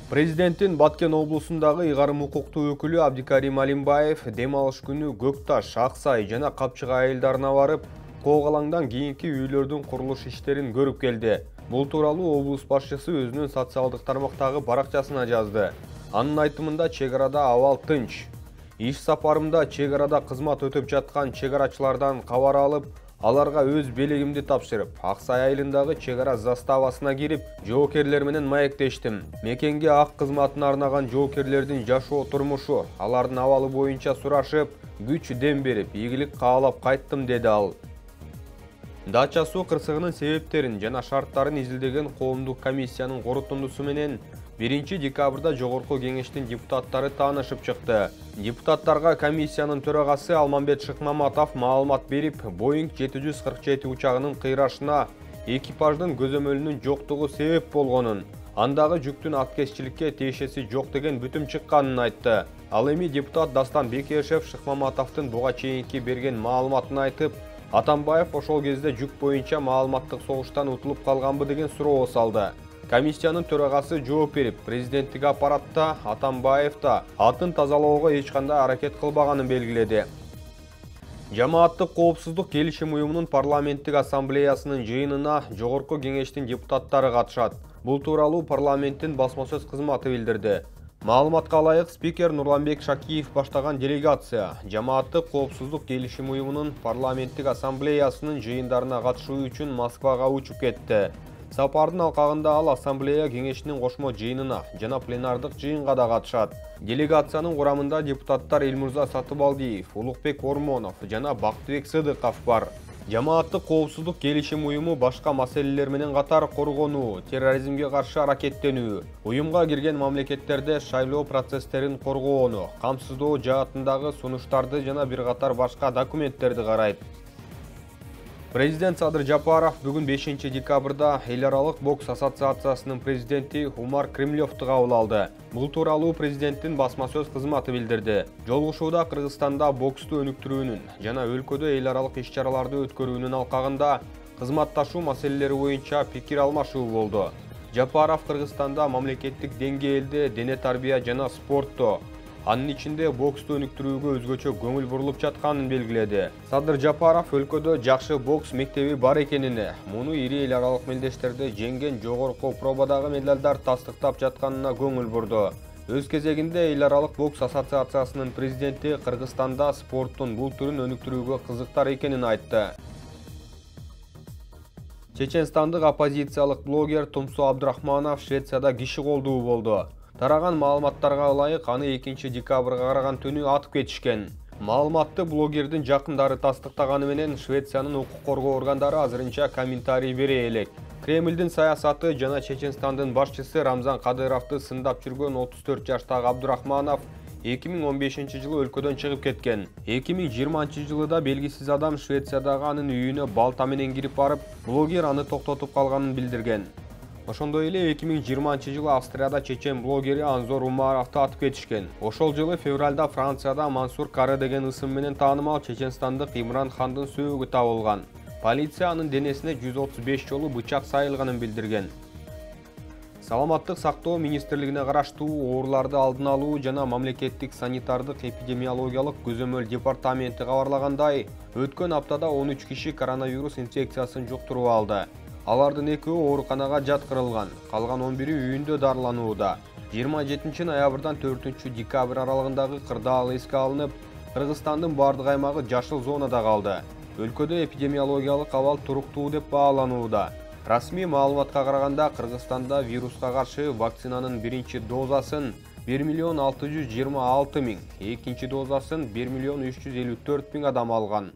Президенттин Баткен облусундагы ыйгарым укуктуу өкүлү Абдикарим Алимбаев дем алыш күнү Көкташ, Аксай жана Капчыга айылдарына барып, Коогалаңдан кийинки үйлөрдүн курулуш иштерин көрүп келди. Бул тууралуу облус башчысы өзүнүн социалдык тармактагы баракчасына жазды. Анын айтымында чек арада абал тынч. Иш сапарымда чек арада кызмат өтөп жаткан чек арачылардан кабар алып, аларга өз белегимди тапшырып, Аксай айылындагы чек ара заставасына кирип, жоокерлер менен маектештим. Мекенге ак кызматына арнаган жоокерлердин жашоо турмушу, алардын абалы боюнча сурашып, күч дем берип, ийгилик каалап кайттым, деди ал. Дача суу кырсыгынын себептерин жана шарттарын изилдеген коомдук комиссиянын корутундусу менен 1 декабрда Жогорку кеңештин депутаттары таанышып чыкты. Депутаттарга комиссиянын төрагасы Алмамбет Шыкмаматов маалымат берип, Boeing 747 учагынын кыйрашына экипаждын көзөмөлүнүн жоктугу себеп болгонун, андагы жүктүн аткезчиликке тиешеси жок деген бүтүм чыкканын айтты. Ал эми депутат Дастан Бекешев Шыкмаматовдун буга чейинки берген маалыматын айтып, Атамбаев ошол кезде жүк боюнча маалыматтык согуштан утулуп калганбы деген суроо салды. Комиссиянын төрагасы жооп берип, президенттик аппаратта Атамбаев да атын тазалоого эч кандай аракет кылбаганын белгиледи. Жамааттык коопсуздук келишим уюмунун парламенттик ассамблеясынын жыйынына Жогорку кеңештин депутаттары катышат. Бул тууралуу парламенттин басма сөз кызматы билдирди. Маалыматка ылайык, спикер Нурланбек Шакиев баштаган делегация Жамааттык коопсуздук келишим уюмунун парламенттик ассамблеясынын жыйындарына катышуу үчүн Москвага учуп кетти. Сапардын алкагында ал ассамблея кеңешинин кошмо жыйынына жана пленардык жыйынга да катышат. Делегациянын курамында депутаттар Элмурза Сатыбалдиев, Улукбек Ормонов жана Бактыбек Сыдыков бар. Жамааттык коопсуздук келишим уюму башка маселелер менен катар коргонуу, терроризмге каршы аракеттенүү, уюмга кирген мамлекеттерде шайлоо процесстерин коргоону, камсыздоо жаатындагы сунуштарды жана бир катар башка документтерди карайт. Президент Садыр Жапаров бүгүн 5 декабрда Эл аралык бокс ассоциациясынын президенти Умар Кремлевду кабыл алды. Бул тууралуу президенттин басма сөз кызматы билдирди. Жолугушууда Кыргызстанда боксту өнүктүрүүнүн жана өлкөдө эл аралык иш-чараларды өткөрүүнүн алкагында кызматташуу маселелери боюнча пикир алмашуу болду. Жапаров Кыргызстанда мамлекеттик деңгээлде дене тарбия жана спортто, анын ичинде боксту өнүктүрүүгө өзгөчө көңүл бурулуп жатканын белгиледи. Садыр Жапаров өлкөдө жакшы бокс мектеби бар экенине, муну ири эл аралык мелдештерде жеңген жогорку пробадагы медалдар тастыктап жатканына көңүл бурду. Өз кезегинде эл аралык бокс ассоциациясынын президенти Кыргызстанда спорттун бул түрүн өнүктүрүүгө кызыктар экенин айтты. Чеченстандык оппозициялык блогер Тумсу Абдрахманов Швецияда киши колдуу болду. Тараган маалыматтарга ылайык, аны 2 декабрга караган түнү атып кетишкен. Маалыматты блогердин жакындары тастыктаганы менен Швециянын укук коргоо органдары азырынча комментарий бере элек. Кремлдин саясаты жана Чеченстандын башчысы Рамзан Кадыровду сындап жүргөн 34 жаштагы Абдрахманов 2015 жылы өлкөдөн чыгып кеткен. 2020 жылы да белгисиз адам Швециядагы анын үйүнө балта менен кирип барып, блогер аны токтотуп калганын билдирген. Ошондой эле 2020 жылы Австрияда чечен блогери Анзор Умаровду атып кетишкен. Ошол жылы февралда Францияда Мансур Кары деген ысым менен таанымал чеченстандык Имран Хандын сөөгү табылган. Полиция анын денесине 135 жолу бычак сайылганын билдирген. Саламаттык сактоо министрлигине караштуу ооруларды алдын алуу жана мамлекеттик санитардык эпидемиологиялык көзөмөл департаменти кабарлагандай, өткөн аптада 13 киши коронавирус инфекциясын жуктуруп алды. Алардын 2-і ооруканага жаткырылган, калган 11-і үйүндө дарыланууда. 27 ноябрдан 4 декабрь аралыгындагы кырдаал эске алынып, Кыргызстандын бардык аймагы жашыл зонада калды. Өлкөдө эпидемиологиялык абал туруктуу деп бааланууда. Расмий маалыматка караганда, Кыргызстанда вируска каршы вакцинанын биринчи дозасын 1 626 000, экинчи дозасын 1 354 000 адам алган.